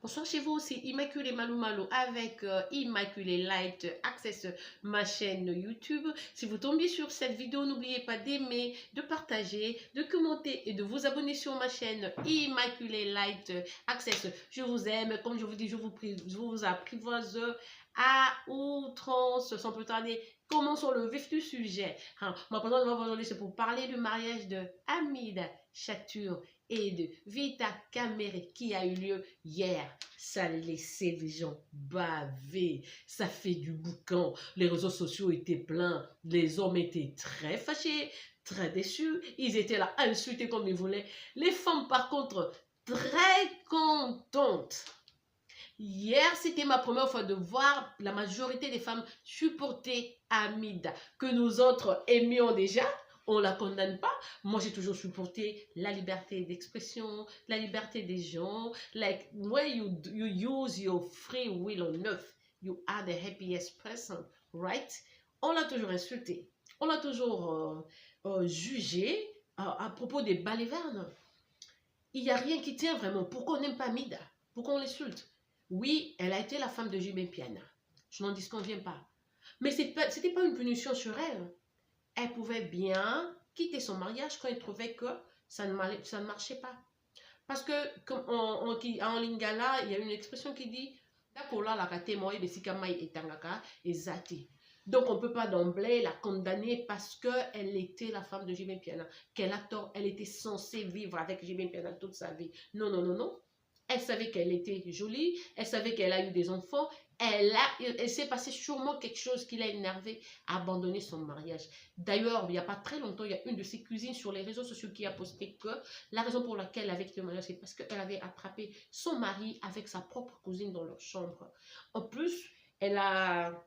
Bonsoir chez vous, c'est Immaculée Malou Malou avec Immaculée Light Access, ma chaîne YouTube. Si vous tombez sur cette vidéo, n'oubliez pas d'aimer, de partager, de commenter et de vous abonner sur ma chaîne Immaculée Light Access. Je vous aime, comme je vous dis, je vous apprivoise à outrance, sans plus tarder. Commençons le vif du sujet. Ma présence aujourd'hui, c'est pour parler du mariage de Hamida Chatur et de Vita Kamere qui a eu lieu hier. Ça laissait les gens baver. Ça fait du boucan. Les réseaux sociaux étaient pleins. Les hommes étaient très fâchés, très déçus. Ils étaient là à insulter comme ils voulaient. Les femmes, par contre, très contentes. Hier, c'était ma première fois de voir la majorité des femmes supporter Hamida, que nous autres aimions déjà. On ne la condamne pas. Moi, j'ai toujours supporté la liberté d'expression, la liberté des gens. Like, when you use your free will on earth, you are the happiest person, right? On l'a toujours insulté. On l'a toujours jugé à propos des balivernes. Il n'y a rien qui tient vraiment. Pourquoi on n'aime pas Hamida? Pourquoi on l'insulte? Oui, elle a été la femme de J.B. Piana. Je n'en disconviens pas. Mais ce n'était pas une punition sur elle. Elle pouvait bien quitter son mariage quand elle trouvait que ça ne marchait pas. Parce que, comme en lingala, il y a une expression qui dit Dakola la kate moi et sikamai etangaka et zati. Donc, on ne peut pas d'emblée la condamner parce qu'elle était la femme de J.B. Piana. Qu'elle a tort, elle était censée vivre avec J.B. Piana toute sa vie. Non, non, non, non. Elle savait qu'elle était jolie, elle savait qu'elle a eu des enfants, elle s'est passé sûrement quelque chose qui l'a énervé à abandonner son mariage. D'ailleurs, il n'y a pas très longtemps, il y a une de ses cousines sur les réseaux sociaux qui a posté que la raison pour laquelle elle avait quitté le mariage, c'est parce qu'elle avait attrapé son mari avec sa propre cousine dans leur chambre. En plus, elle a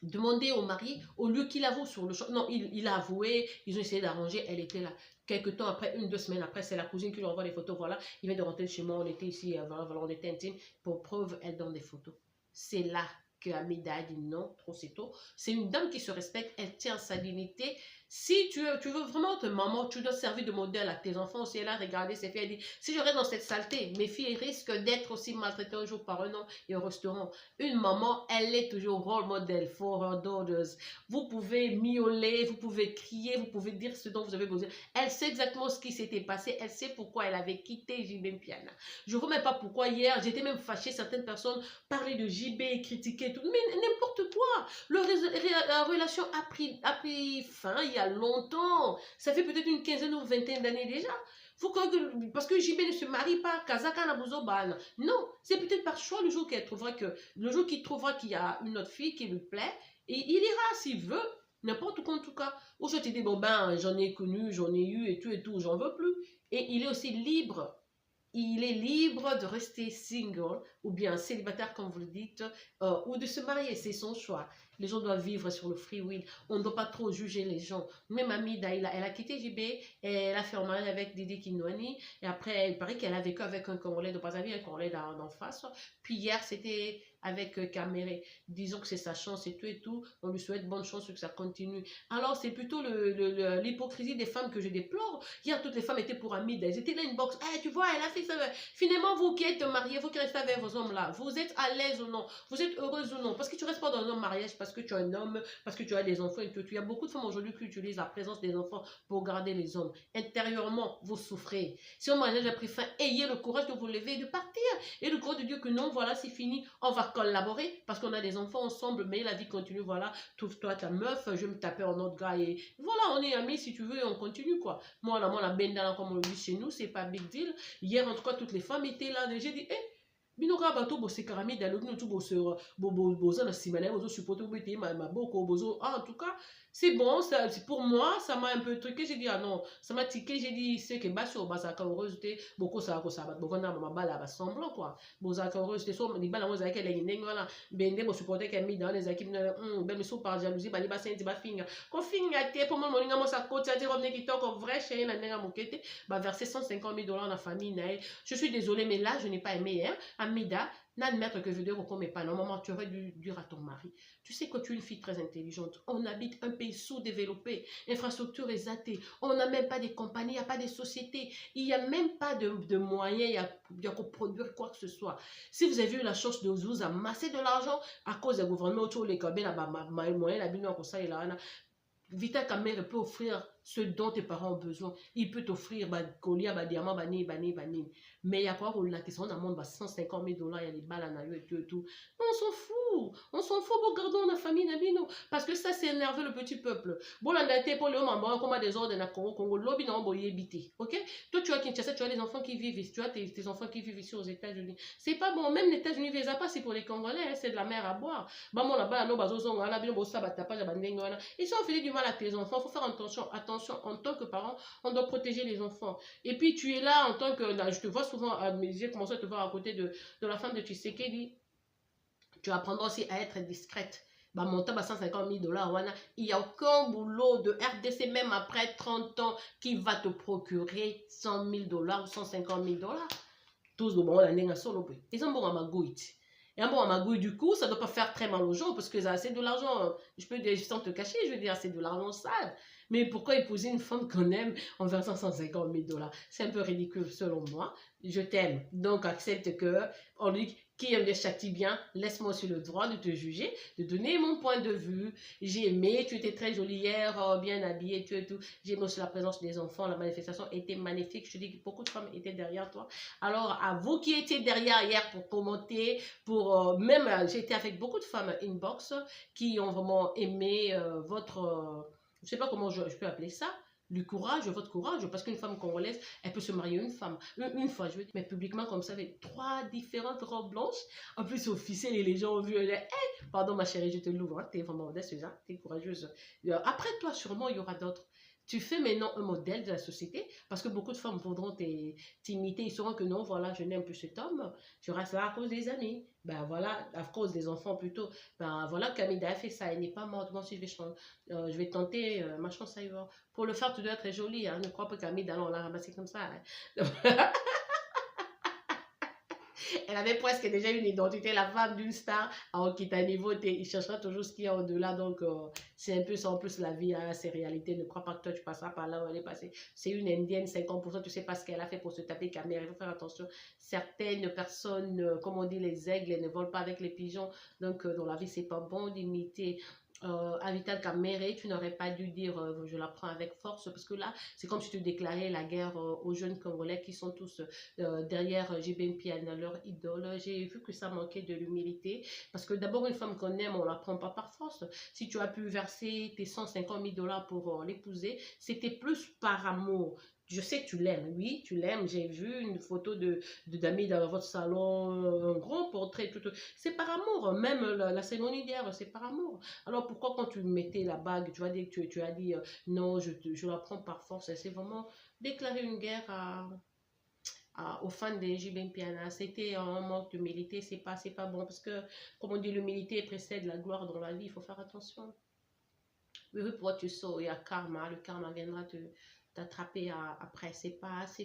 demandé au mari, au lieu qu'il avoue sur le champ, non, il a avoué, ils ont essayé d'arranger, elle était là. Quelques temps après, 1-2 semaines après, c'est la cousine qui lui envoie des photos, voilà, il vient de rentrer chez moi, on était ici, voilà, on était intime, pour preuve, elle donne des photos. C'est là que Hamida a dit non, trop c'est tôt. C'est une dame qui se respecte, elle tient sa dignité. Si tu veux vraiment être maman, tu dois servir de modèle à tes enfants. Si elle a regardé ses filles, elle dit, si je reste dans cette saleté, mes filles risquent d'être aussi maltraitées un jour par un an et au restaurant. Une maman, elle est toujours role model for her daughters. Vous pouvez miauler, vous pouvez crier, vous pouvez dire ce dont vous avez besoin. Elle sait exactement ce qui s'était passé, elle sait pourquoi elle avait quitté J.B. Piana. Je ne vois même pas pourquoi hier, j'étais même fâchée, certaines personnes parlaient de JB, critiquaient tout, mais n'importe quoi. La relation a pris fin il y a longtemps. Ça fait peut-être une quinzaine ou vingtaine d'années déjà. Parce que JB ne se marie pas, Kazaka Nabuzoban. Non, c'est peut-être par choix le jour qu'il trouvera qu'il y a une autre fille qui lui plaît, et il ira s'il veut. N'importe quoi en tout cas. Aujourd'hui, tu dis, bon ben, j'en ai connu, j'en ai eu et tout, j'en veux plus. Et il est aussi libre. Il est libre de rester single ou bien célibataire, comme vous le dites, ou de se marier. C'est son choix. Les gens doivent vivre sur le free will. On ne doit pas trop juger les gens. Même Hamida, elle a quitté JB, elle a fait un mariage avec Didi Kinwani, et après, il paraît qu'elle a vécu avec un Congolais de Brazzaville, un Congolais d'en face. Puis hier, c'était avec Kamere. Disons que c'est sa chance et tout. On lui souhaite bonne chance que ça continue. Alors, c'est plutôt l'hypocrisie des femmes que je déplore. Hier, toutes les femmes étaient pour Hamida. Elles étaient là, une box. Hey, tu vois, elle a fait ça. Finalement, vous qui êtes mariés, vous qui restez avec vos hommes là, vous êtes à l'aise ou non? Vous êtes heureuse ou non? Parce que tu ne restes pas dans un mariage parce que tu es un homme, parce que tu as des enfants et tout. Il y a beaucoup de femmes aujourd'hui qui utilisent la présence des enfants pour garder les hommes. Intérieurement, vous souffrez. Si un mariage a pris fin, ayez le courage de vous lever et de partir. Et le courage de dire que non, voilà, c'est fini. On va collaborer parce qu'on a des enfants ensemble, mais la vie continue. Voilà, trouve-toi ta meuf, je vais me taper un autre gars et voilà, on est amis si tu veux et on continue quoi. Moi, la benda, comme on le dit chez nous, c'est pas big deal. Hier, en tout cas, toutes les femmes étaient là. J'ai dit, binoka bato bosse karami dialogue tout bosse bozo na simane bozo supporter bete ma boko bozo en tout cas c'est bon, ça pour moi ça m'a un peu truqué. J'ai dit ah non, ça m'a tiqué. J'ai dit c'est que basse au basaka heureuse beaucoup ça va bovana ma bala ba semblant quoi bozaka heureuse so ni bala mo za ke lengi ngala bende bo supporter que mis dans les équipes ben me so par jalousie ba li ba senti ba finga ko finga te pour moi moninga mo sa côté te revenir qui toko vrai chez na nenga mokete ba verser $150,000 dans la famille. Je suis désolée mais là je n'ai pas aimé hein. Hamida, N'admettre que je dis mais pas. Normalement, tu aurais dû dire à ton mari. Tu sais que tu es une fille très intelligente. On habite un pays sous-développé. Infrastructure exatée. On n'a même pas des compagnies, il n'y a pas de sociétés. Il n'y a même pas de moyens il y a pour produire quoi que ce soit. Si vous avez eu la chance de vous amasser de l'argent à cause des gouvernements autour les cabines, moyen, la bine, comme ça, il a Vital Kamere peut offrir ce dont tes parents ont besoin. Il peut t'offrir collier, diamant, bani. Mais il y a quoi la question dans le monde, 150 000 $, il y a des balles en aïeux et tout. Non, on s'en fout. On s'en fout pour garder la famille Nabino. Parce que ça, c'est énervé le petit peuple. Bon, la date pour le moment, comme des ordres dans le Congo, lobby dans le habité. Ok? Toi, tu as Kinshasa, tu as des enfants qui vivent ici. Tu as tes enfants qui vivent ici aux États-Unis. C'est pas bon. Même les États-Unis, ils ne pas, c'est pour les Congolais. Hein, c'est de la mer à boire. Bah, mon là-bas, ils sont fait du mal à tes enfants. Il faut faire attention en tant que parent, on doit protéger les enfants. Et puis tu es là en tant que, là, je te vois souvent, j'ai commencé à te voir à côté de la femme de Tshisekedi. Tu apprendras aussi à être discrète. Bah, montant à 150 000 $, il n'y a aucun boulot de RDC, même après 30 ans, qui va te procurer 100 000 $ ou 150 000 $. Tous le monde a solo. Ils ont bon à ma goutte. Et un bon à ma gouille, du coup, ça ne doit pas faire très mal aux gens parce que c'est de l'argent, je peux dire, sans te cacher, je veux dire, c'est de l'argent sale. Mais pourquoi épouser une femme qu'on aime en versant 150 000 $? C'est un peu ridicule selon moi. Je t'aime, donc accepte que, on dit, qui aime les châtie bien, laisse-moi aussi le droit de te juger, de donner mon point de vue. J'ai aimé, tu étais très jolie hier, bien habillée, tu et tout. J'ai aimé aussi la présence des enfants, la manifestation était magnifique. Je te dis que beaucoup de femmes étaient derrière toi. Alors, à vous qui étiez derrière hier pour commenter, pour même, j'ai été avec beaucoup de femmes inbox qui ont vraiment aimé votre, je ne sais pas comment je peux appeler ça, le courage, votre courage, parce qu'une femme congolaise, elle peut se marier une fois, je veux dire, mais publiquement comme ça, avec 3 différentes robes blanches, en plus officielles, et les gens ont vu, elle est, hey, pardon ma chérie, je te l'ouvre, hein, t'es vraiment modeste, hein, t'es courageuse. Après toi, sûrement, il y aura d'autres. Tu fais maintenant un modèle de la société, parce que beaucoup de femmes voudront t'imiter, ils sauront que non, voilà, je n'aime plus cet homme, tu restes là à cause des amis, ben voilà, à cause des enfants plutôt, ben voilà, Camille a fait ça, elle n'est pas morte, moi aussi je vais tenter ma chance ailleurs. Pour le faire, tu dois être très jolie, hein, ne crois pas Camille, on l'a ramassé comme ça. Hein. Elle avait presque déjà une identité, la femme d'une star. Alors, quitte à niveau, il cherchera toujours ce qu'il y a au-delà. Donc, c'est un peu ça. En plus, la vie a ses réalités. Ne crois pas que toi, tu passeras par là où elle est passée. C'est une indienne, 50%. Tu sais pas ce qu'elle a fait pour se taper caméra. Il faut faire attention. Certaines personnes, comme on dit, les aigles, elles ne volent pas avec les pigeons. Donc, dans la vie, c'est pas bon d'imiter. Vital Kamere, tu n'aurais pas dû dire je la prends avec force parce que là, c'est comme si tu déclarais la guerre aux jeunes Congolais qui sont tous derrière JB Mpiana, leur idole. J'ai vu que ça manquait de l'humilité parce que d'abord, une femme qu'on aime, on ne la prend pas par force. Si tu as pu verser tes 150 000 $ pour l'épouser, c'était plus par amour. Je sais que tu l'aimes, oui, tu l'aimes. J'ai vu une photo d'amis dans votre salon, un grand portrait. C'est par amour. Même la cérémonie d'hier, c'est par amour. Alors pourquoi quand tu mettais la bague, tu as dit, tu as dit non, je la prends par force. C'est vraiment déclarer une guerre aux fans de JB Mpiana. C'était un manque d'humilité. C'est pas bon parce que, comme on dit, l'humilité précède la gloire dans la vie. Il faut faire attention. Oui, pour what you sow, il y a karma. Le karma viendra t'attraper après. C'est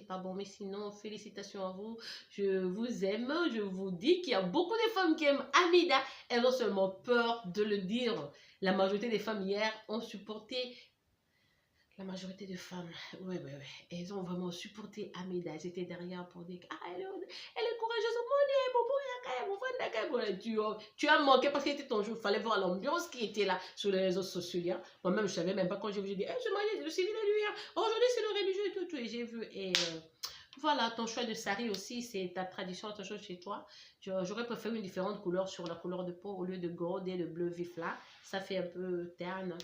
pas bon. Mais sinon, félicitations à vous. Je vous aime. Je vous dis qu'il y a beaucoup de femmes qui aiment Amida. Elles ont seulement peur de le dire. La majorité des femmes hier ont supporté. La majorité des femmes, oui, elles ont vraiment supporté Amida. Elles étaient derrière pour dire elle est courageuse. Tu as manqué parce que c'était ton jour. Il fallait voir l'ambiance qui était là sur les réseaux sociaux. Moi-même, je ne savais même pas quand j'ai vu. J'ai dit, je marié le civil et lui. Aujourd'hui, c'est le religieux et tout. Et j'ai vu. Et voilà, ton choix de sari aussi, c'est ta tradition, ta chose chez toi. J'aurais préféré une différente couleur sur la couleur de peau au lieu de gold et de bleu vif là. Ça fait un peu terne,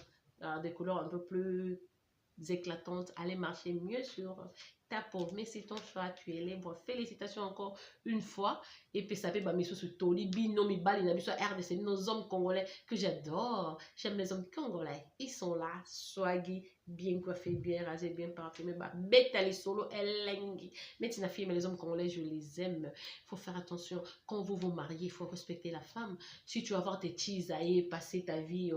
des couleurs un peu plus éclatantes, aller marcher mieux sur ta peau. Mais c'est ton choix, tu es libre. Félicitations encore une fois. Et puis ça fait bah sur Toli, Bino, mi bali, na biso RDC, nos hommes congolais que j'adore. J'aime les hommes congolais. Ils sont là, swaggy, bien coiffés, bien rasés, bien parfumés. Bah, betali solo, elengi. Mais les hommes congolais, je les aime. Il faut faire attention. Quand vous vous mariez, il faut respecter la femme. Si tu vas avoir tes cheese à passer ta vie,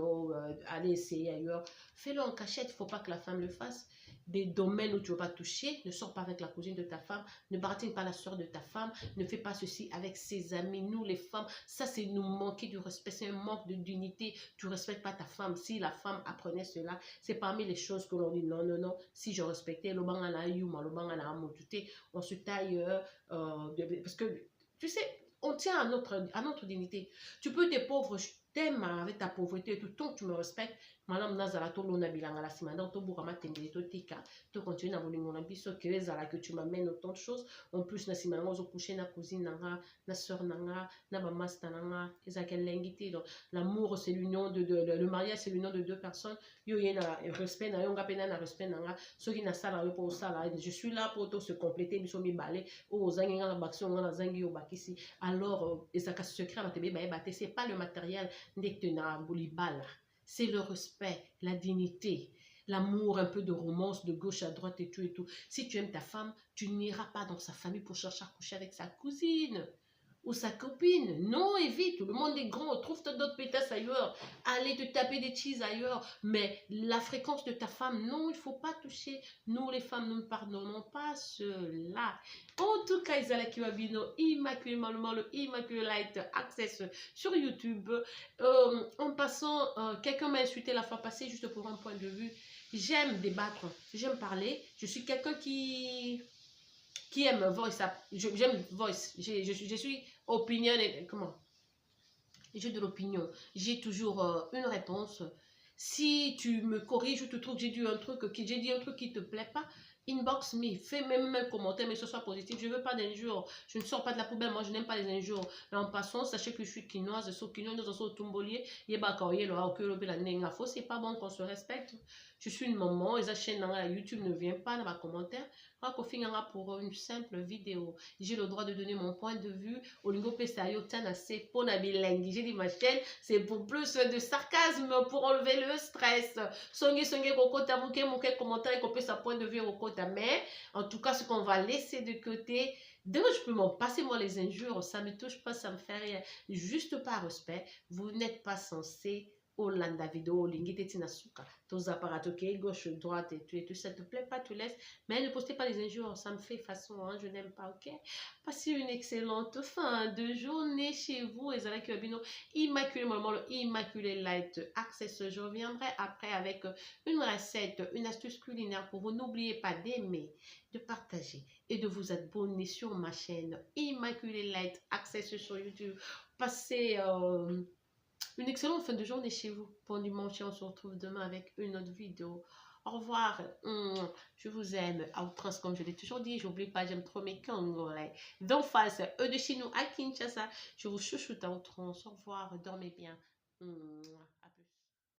aller essayer ailleurs, fais-le en cachette. Il ne faut pas que la femme le fasse. des domaines où tu ne veux pas toucher. Ne sors pas avec la cousine de ta femme. Ne baratine pas la soeur de ta femme. Ne fais pas ceci avec ses amis. Nous, les femmes, ça, c'est nous manquer du respect. C'est un manque de dignité. Tu ne respectes pas ta femme. Si la femme apprenait cela, c'est parmi les choses que l'on dit non, non, non. Si je respectais, on se taille. Parce que, tu sais, on tient à notre dignité. Tu peux être pauvre, je t'aime avec ta pauvreté et tout, tant que tu me respectes. Madame Nazala, to lona bilanga la simanda, to bourama tendele, to tika, to continue à voler mon ambition, que tu m'amènes autant de choses. En plus, na simanga, ozo coucher na cousine nanga, na soeur nanga, na mamasta nanga, ezakelle lengite. Donc, l'amour, c'est l'union le mariage, c'est l'union de deux personnes. Yo yena respect na yonga pena na respect nanga. Ceux qui na sala yo pour sala, je suis là pour se compléter, biso mi balé, o zangi na baction na zangi yo bakisi. Alors, ezaka secret na tebe ba ebate, c'est pas le matériel ndekena bolibala. C'est le respect, la dignité, l'amour, un peu de romance de gauche à droite et tout et tout. Si tu aimes ta femme, tu n'iras pas dans sa famille pour chercher à coucher avec sa cousine ou sa copine. Non, évite, le monde est grand, trouve-toi d'autres pétasses ailleurs, allez te taper des cheese ailleurs, mais la fréquence de ta femme, non, il ne faut pas toucher. Nous, les femmes, nous ne pardonnons pas cela. En tout cas, Isala Kiwabino, Immaculé Malement, le Immaculé Light Access sur YouTube. En passant, quelqu'un m'a insulté la fois passée, juste pour un point de vue. J'aime débattre, j'aime parler, je suis quelqu'un qui aime voice, j'aime voice, je suis opinion, comment, j'ai de l'opinion, j'ai toujours une réponse. Si tu me corriges ou tu trouves que j'ai dit un truc qui te plaît pas, inbox me, fais même un commentaire, mais que ce soit positif. Je veux pas d'injures, je ne sors pas de la poubelle, moi je n'aime pas les injures. Mais en passant, sachez que je suis quinoise, so quinoise, nous sommes tombolier, yeba kaoye lo au le la nenga fo, c'est pas bon qu'on se respecte. Je suis une maman, et la chaîne YouTube ne vient pas dans ma commentaire. Pour une simple vidéo. J'ai le droit de donner mon point de vue. J'ai dit ma chaîne, c'est pour plus de sarcasme, pour enlever le stress. Commentaire, qu'on peut sa point de vue au côté. Mais en tout cas, ce qu'on va laisser de côté, dès que je peux m'en passer, moi, les injures, ça ne me touche pas, ça me fait rien. Juste par respect, vous n'êtes pas censé Olanda vidéo, lingite tinasuka, tous appareils, ok, gauche, droite et tout, ça te plaît pas, tu laisses, mais ne postez pas les injures, ça me fait façon, hein, je n'aime pas, ok. Passez une excellente fin de journée chez vous, et avec Bino, Immaculé Malement, le Immaculé Light Access. Je reviendrai après avec une recette, une astuce culinaire pour vous. N'oubliez pas d'aimer, de partager et de vous abonner sur ma chaîne Immaculé Light Access sur YouTube. Passez une excellente fin de journée chez vous. Bon dimanche, on se retrouve demain avec une autre vidéo. Au revoir. Je vous aime à outrance, comme je l'ai toujours dit. J'oublie pas, j'aime trop mes Congolais. D'en face, eux de chez nous à Kinshasa. Je vous chouchoute à outrance. Au revoir, dormez bien.